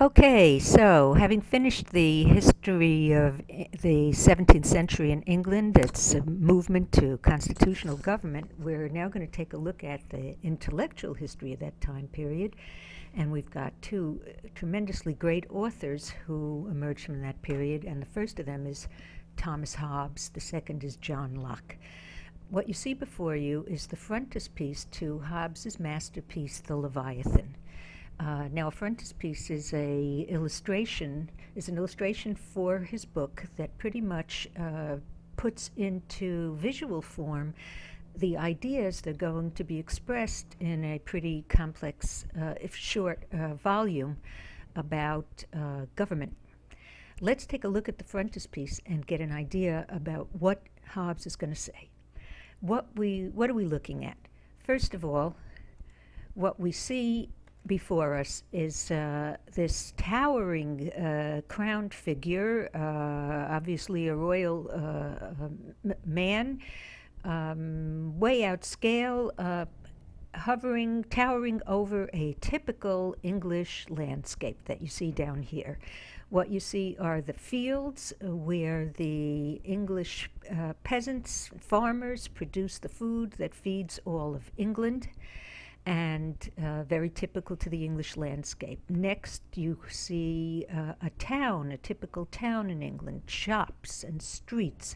Okay, so having finished the history of the 17th century in England, its movement to constitutional government, we're now going to take a look at the intellectual history of that time period. And we've got two tremendously great authors who emerged from that period, and the first of them is Thomas Hobbes, the second is John Locke. What you see before you is the frontispiece to Hobbes's masterpiece, The Leviathan. Now, a frontispiece is an illustration for his book that pretty much puts into visual form the ideas that are going to be expressed in a pretty complex, if short, volume about government. Let's take a look at the frontispiece and get an idea about what Hobbes is going to say. What are we looking at? First of all, what we see before us is this towering crowned figure, obviously a royal man, way out scale, towering over a typical English landscape that you see down here. What you see are the fields where the English peasants, farmers, produce the food that feeds all of England, and very typical to the English landscape. Next, you see a town, a typical town in England, shops and streets,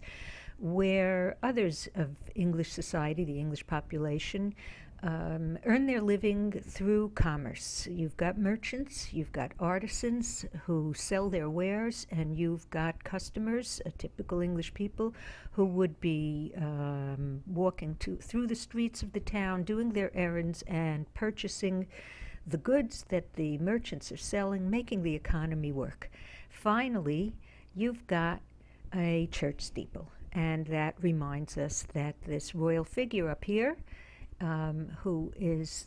where others of English society, the English population, earn their living through commerce. You've got merchants, you've got artisans who sell their wares, and you've got customers, typical English people, who would be walking through the streets of the town, doing their errands and purchasing the goods that the merchants are selling, making the economy work. Finally, you've got a church steeple, and that reminds us that this royal figure up here, who is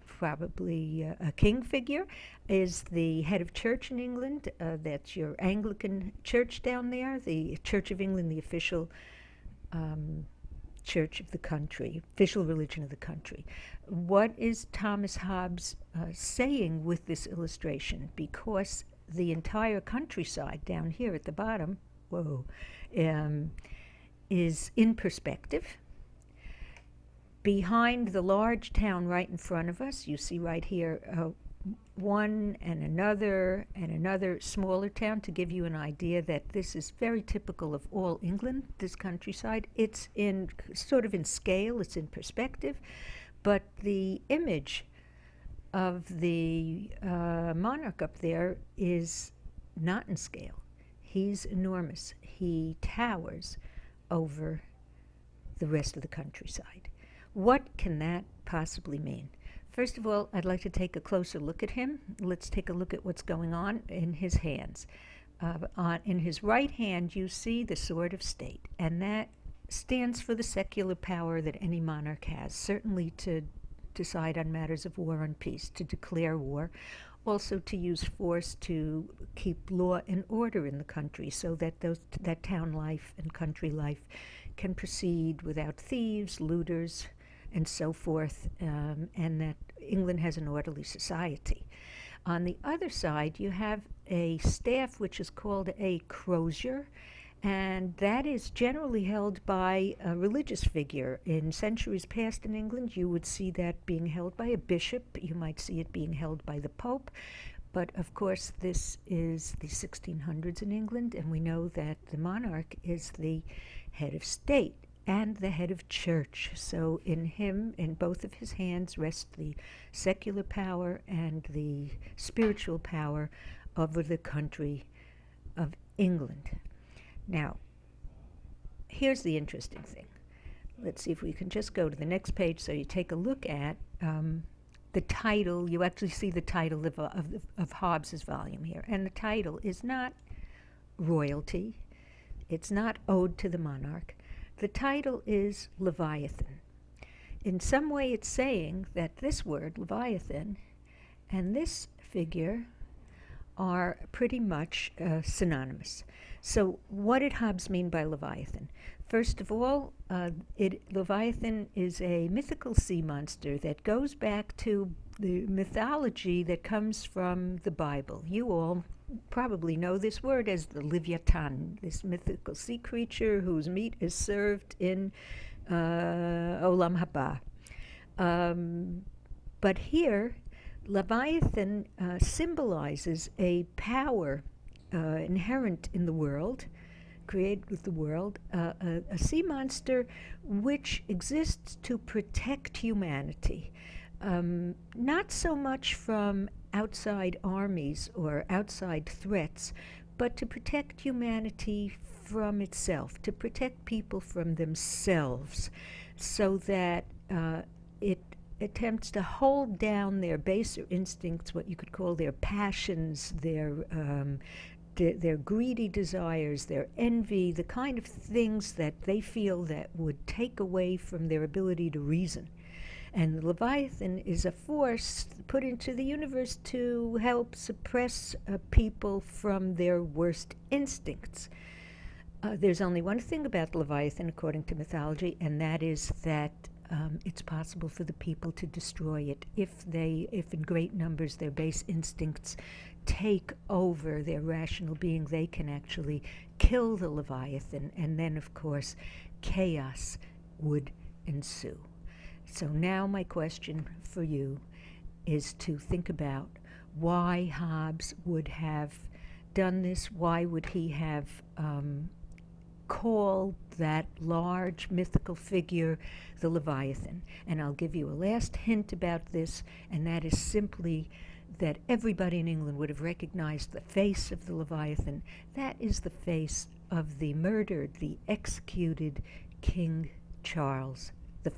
probably a king figure, is the head of church in England. That's your Anglican church down there, the Church of England, the official church of the country, official religion of the country. What is Thomas Hobbes saying with this illustration? Because the entire countryside down here at the bottom, is in perspective. Behind the large town right in front of us, you see right here one and another smaller town, to give you an idea that this is very typical of all England, this countryside. It's in sort of in scale, it's in perspective, but the image of the monarch up there is not in scale. He's enormous. He towers over the rest of the countryside. What can that possibly mean? First of all, I'd like to take a closer look at him. Let's take a look at what's going on in his hands. In his right hand, you see the sword of state, and that stands for the secular power that any monarch has, certainly to decide on matters of war and peace, to declare war, also to use force to keep law and order in the country so that that town life and country life can proceed without thieves, looters, and so forth, and that England has an orderly society. On the other side, you have a staff which is called a crozier, and that is generally held by a religious figure. In centuries past in England, you would see that being held by a bishop. You might see it being held by the Pope. But of course, this is the 1600s in England, and we know that the monarch is the head of state and the head of church. So in both of his hands, rests the secular power and the spiritual power over the country of England. Now, here's the interesting thing. Let's see if we can just go to the next page so you take a look at the title. You actually see the title of Hobbes's volume here. And the title is not Royalty. It's not Ode to the Monarch. The title is Leviathan. In some way, it's saying that this word, Leviathan, and this figure are pretty much synonymous. So what did Hobbes mean by Leviathan? First of all, Leviathan is a mythical sea monster that goes back to the mythology that comes from the Bible. You all probably know this word as the Leviathan, this mythical sea creature whose meat is served in Olam Haba. But here, Leviathan symbolizes a power inherent in the world, created with the world, a sea monster which exists to protect humanity, not so much from outside armies or outside threats, but to protect humanity from itself, to protect people from themselves, so that it attempts to hold down their baser instincts, what you could call their passions, their greedy desires, their envy, the kind of things that they feel that would take away from their ability to reason. And the Leviathan is a force put into the universe to help suppress people from their worst instincts. There's only one thing about the Leviathan, according to mythology, and that is that it's possible for the people to destroy it if in great numbers their base instincts take over their rational being. They can actually kill the Leviathan, and then, of course, chaos would ensue. So now my question for you is to think about why Hobbes would have done this. Why would he have called that large mythical figure the Leviathan? And I'll give you a last hint about this, and that is simply that everybody in England would have recognized the face of the Leviathan. That is the face of the murdered, the executed King Charles I.